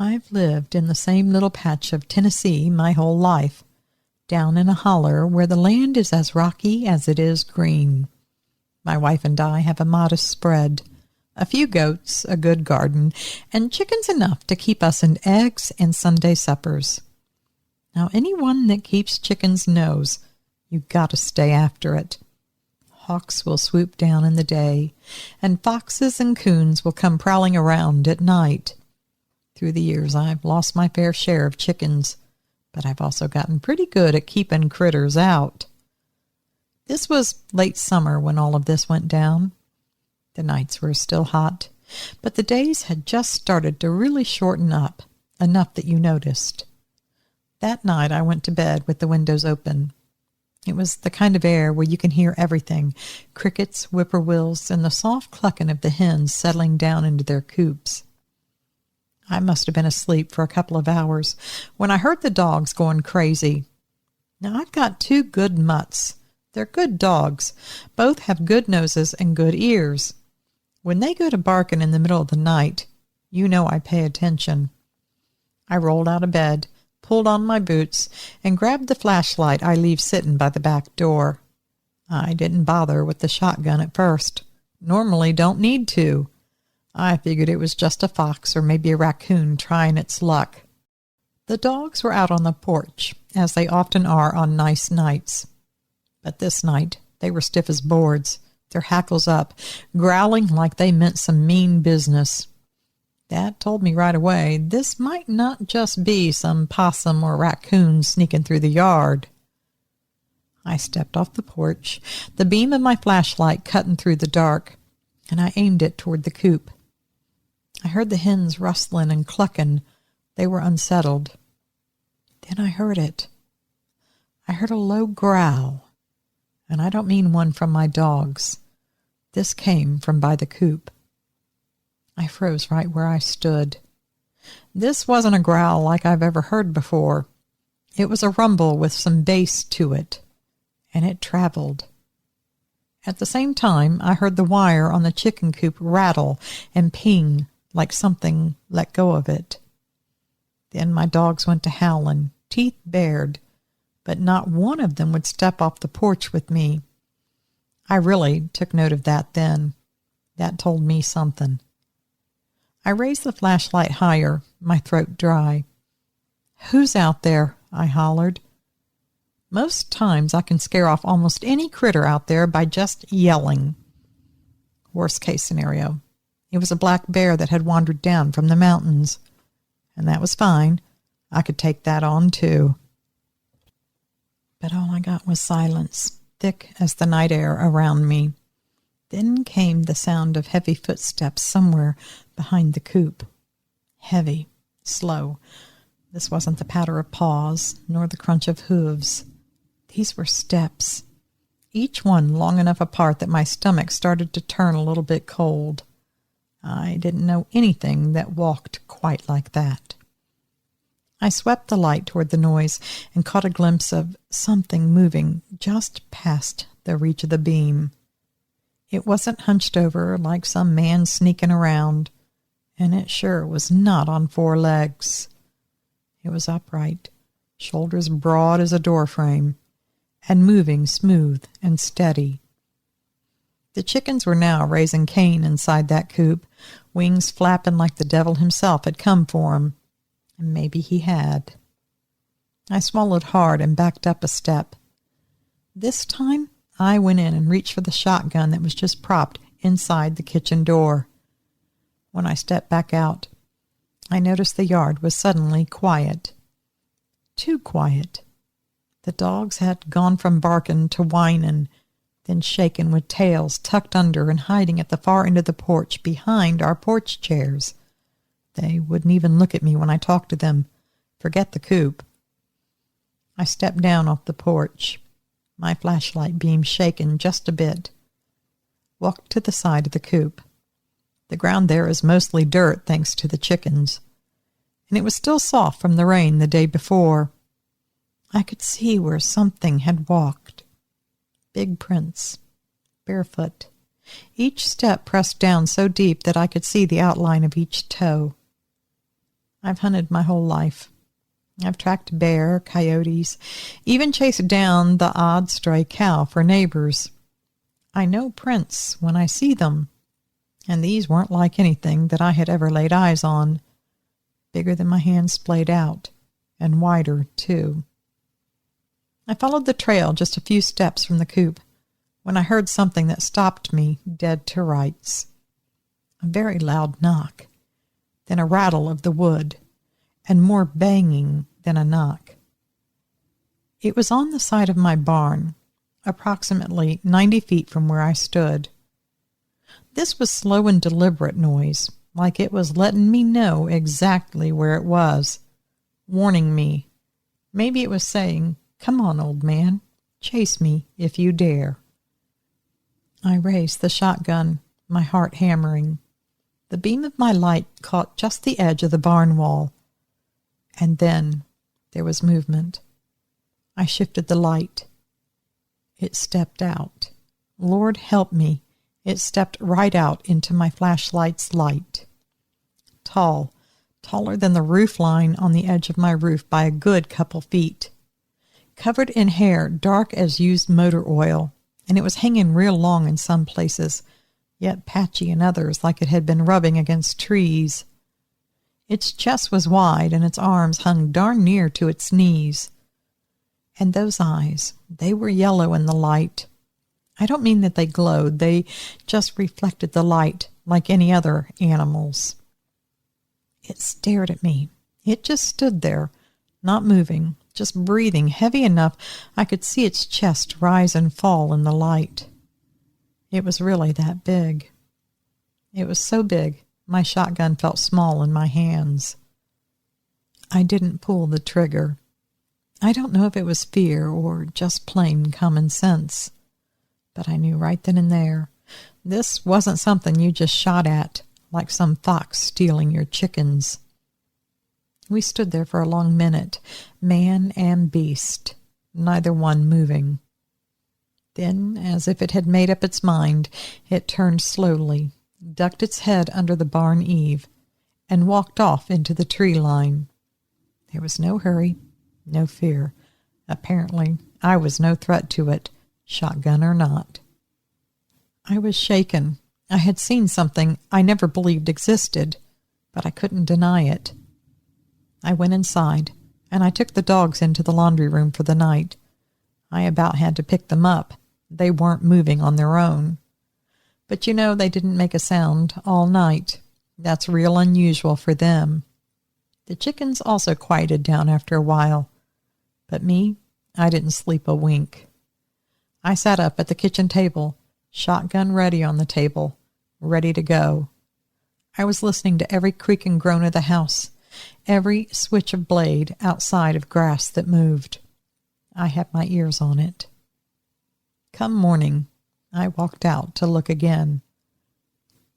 I've lived in the same little patch of Tennessee my whole life, down in a holler where the land is as rocky as it is green. My wife and I have a modest spread, a few goats, a good garden, and chickens enough to keep us in eggs and Sunday suppers. Now, anyone that keeps chickens knows you've got to stay after it. Hawks will swoop down in the day, and foxes and coons will come prowling around at night. Through the years, I've lost my fair share of chickens, but I've also gotten pretty good at keeping critters out. This was late summer when all of this went down. The nights were still hot, but the days had just started to really shorten up, enough that you noticed. That night I went to bed with the windows open. It was the kind of air where you can hear everything, crickets, whippoorwills, and the soft clucking of the hens settling down into their coops. I must have been asleep for a couple of hours when I heard the dogs going crazy. Now, I've got 2 good mutts. They're good dogs. Both have good noses and good ears. When they go to barking in the middle of the night, you know I pay attention. I rolled out of bed, pulled on my boots, and grabbed the flashlight I leave sitting by the back door. I didn't bother with the shotgun at first. Normally don't need to. I figured it was just a fox or maybe a raccoon trying its luck. The dogs were out on the porch, as they often are on nice nights. But this night they were stiff as boards, their hackles up, growling like they meant some mean business. That told me right away this might not just be some possum or raccoon sneaking through the yard. I stepped off the porch, the beam of my flashlight cutting through the dark, and I aimed it toward the coop. I heard the hens rustling and clucking. They were unsettled. Then I heard it. I heard a low growl, and I don't mean one from my dogs. This came from by the coop. I froze right where I stood. This wasn't a growl like I've ever heard before. It was a rumble with some bass to it, and it traveled. At the same time, I heard the wire on the chicken coop rattle and ping like something let go of it. Then my dogs went to howling, teeth bared, but not one of them would step off the porch with me. I really took note of that then. That told me something. I raised the flashlight higher, my throat dry. "Who's out there?" I hollered. Most times I can scare off almost any critter out there by just yelling. Worst case scenario. It was a black bear that had wandered down from the mountains. And that was fine. I could take that on too. But all I got was silence, thick as the night air around me. Then came the sound of heavy footsteps somewhere behind the coop. Heavy, slow. This wasn't the patter of paws, nor the crunch of hooves. These were steps, each one long enough apart that my stomach started to turn a little bit cold. I didn't know anything that walked quite like that. I swept the light toward the noise and caught a glimpse of something moving just past the reach of the beam. It wasn't hunched over like some man sneaking around, and it sure was not on 4 legs. It was upright, shoulders broad as a doorframe, and moving smooth and steady. The chickens were now raising Cain inside that coop, wings flapping like the devil himself had come for him. And maybe he had. I swallowed hard and backed up a step. This time, I went in and reached for the shotgun that was just propped inside the kitchen door. When I stepped back out, I noticed the yard was suddenly quiet. Too quiet. The dogs had gone from barking to whining, then shaking with tails tucked under and hiding at the far end of the porch behind our porch chairs. They wouldn't even look at me when I talked to them. Forget the coop. I stepped down off the porch, my flashlight beam shaken just a bit. Walked to the side of the coop. The ground there is mostly dirt thanks to the chickens, and it was still soft from the rain the day before. I could see where something had walked. Big prints, barefoot, each step pressed down so deep that I could see the outline of each toe. I've hunted my whole life. I've tracked bear, coyotes, even chased down the odd stray cow for neighbors. I know prints when I see them, and these weren't like anything that I had ever laid eyes on. Bigger than my hand splayed out, and wider, too. I followed the trail just a few steps from the coop when I heard something that stopped me dead to rights. A very loud knock, then a rattle of the wood, and more banging than a knock. It was on the side of my barn, approximately 90 feet from where I stood. This was slow and deliberate noise, like it was letting me know exactly where it was, warning me. Maybe it was saying, "Come on, old man, chase me if you dare." I raised the shotgun, my heart hammering. The beam of my light caught just the edge of the barn wall. And then there was movement. I shifted the light. It stepped out. Lord help me, it stepped right out into my flashlight's light. Tall, taller than the roof line on the edge of my roof by a good couple feet. Covered in hair dark as used motor oil, and it was hanging real long in some places, yet patchy in others like it had been rubbing against trees. Its chest was wide, and its arms hung darn near to its knees. And those eyes, they were yellow in the light. I don't mean that they glowed, they just reflected the light like any other animal's. It stared at me. It just stood there, not moving, just breathing heavy enough I could see its chest rise and fall in the light. It was really that big. It was so big, my shotgun felt small in my hands. I didn't pull the trigger. I don't know if it was fear or just plain common sense, but I knew right then and there, this wasn't something you just shot at, like some fox stealing your chickens. We stood there for a long minute, man and beast, neither one moving. Then, as if it had made up its mind, it turned slowly, ducked its head under the barn eave, and walked off into the tree line. There was no hurry, no fear. Apparently, I was no threat to it, shotgun or not. I was shaken. I had seen something I never believed existed, but I couldn't deny it. I went inside, and I took the dogs into the laundry room for the night. I about had to pick them up. They weren't moving on their own. But you know, they didn't make a sound all night. That's real unusual for them. The chickens also quieted down after a while. But me, I didn't sleep a wink. I sat up at the kitchen table, shotgun ready on the table, ready to go. I was listening to every creak and groan of the house, every switch of blade outside of grass that moved. I had my ears on it. Come morning, I walked out to look again.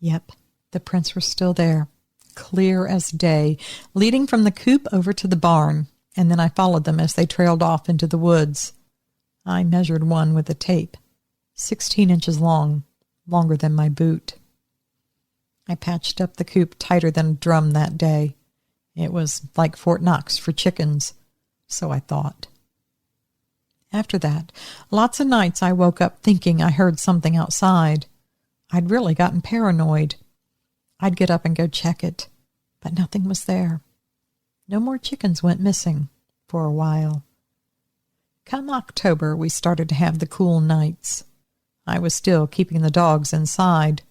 Yep, the prints were still there, clear as day, leading from the coop over to the barn, and then I followed them as they trailed off into the woods. I measured one with a tape, 16 inches long, longer than my boot. I patched up the coop tighter than a drum that day. It was like Fort Knox for chickens, so I thought. After that, lots of nights I woke up thinking I heard something outside. I'd really gotten paranoid. I'd get up and go check it, but nothing was there. No more chickens went missing for a while. Come October, we started to have the cool nights. I was still keeping the dogs inside.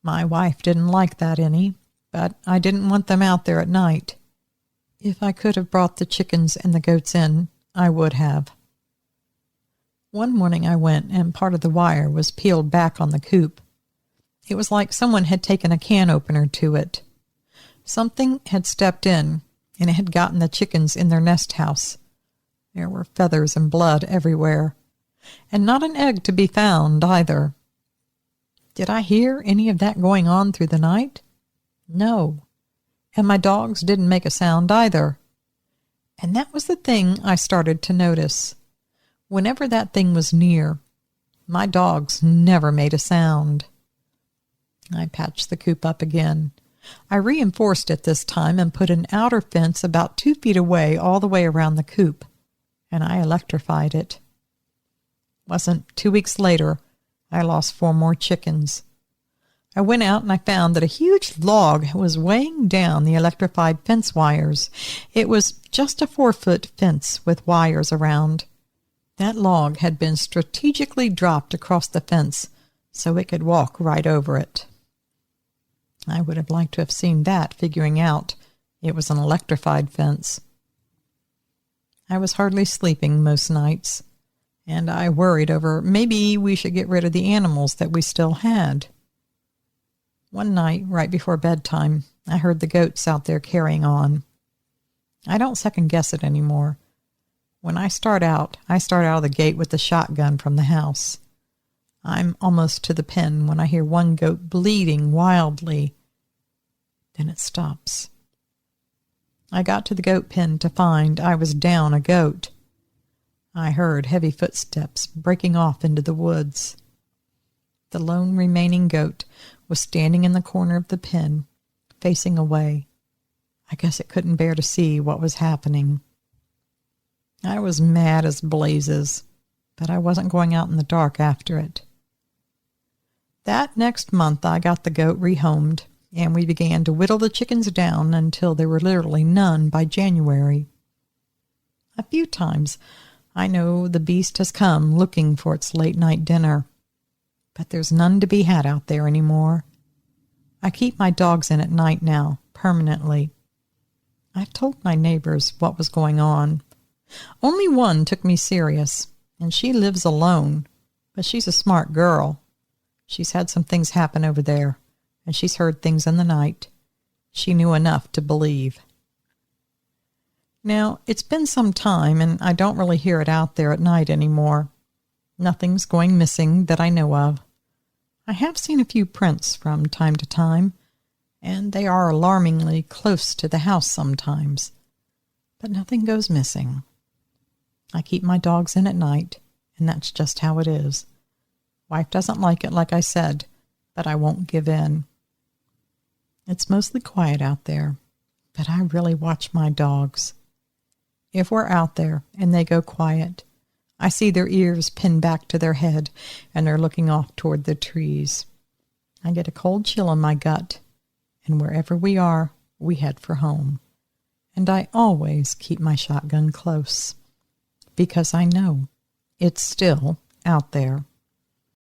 My wife didn't like that any, but I didn't want them out there at night. If I could have brought the chickens and the goats in, I would have. One morning I went, and part of the wire was peeled back on the coop. It was like someone had taken a can opener to it. Something had stepped in, and it had gotten the chickens in their nest house. There were feathers and blood everywhere, and not an egg to be found either. Did I hear any of that going on through the night? No. And my dogs didn't make a sound either. And that was the thing I started to notice. Whenever that thing was near, my dogs never made a sound. I patched the coop up again. I reinforced it this time and put an outer fence about 2 feet away all the way around the coop, and I electrified it. Wasn't 2 weeks later, I lost 4 more chickens. I went out and I found that a huge log was weighing down the electrified fence wires. It was just a 4-foot fence with wires around. That log had been strategically dropped across the fence so it could walk right over it. I would have liked to have seen that, figuring out it was an electrified fence. I was hardly sleeping most nights, and I worried over maybe we should get rid of the animals that we still had. One night, right before bedtime, I heard the goats out there carrying on. I don't second-guess it anymore. When I start out of the gate with the shotgun from the house. I'm almost to the pen when I hear one goat bleating wildly. Then it stops. I got to the goat pen to find I was down a goat. I heard heavy footsteps breaking off into the woods. The lone remaining goat was standing in the corner of the pen, facing away. I guess it couldn't bear to see what was happening. I was mad as blazes, but I wasn't going out in the dark after it. That next month I got the goat rehomed, and we began to whittle the chickens down until there were literally none by January. A few times I know the beast has come looking for its late-night dinner, but there's none to be had out there anymore. I keep my dogs in at night now, permanently. I've told my neighbors what was going on. Only one took me serious, and she lives alone, but she's a smart girl. She's had some things happen over there, and she's heard things in the night. She knew enough to believe. Now, it's been some time, and I don't really hear it out there at night anymore. Nothing's going missing that I know of. I have seen a few prints from time to time, and they are alarmingly close to the house sometimes. But nothing goes missing. I keep my dogs in at night, and that's just how it is. Wife doesn't like it, like I said, but I won't give in. It's mostly quiet out there, but I really watch my dogs. If we're out there and they go quiet, I see their ears pinned back to their head and they're looking off toward the trees. I get a cold chill in my gut, and wherever we are, we head for home. And I always keep my shotgun close, because I know it's still out there.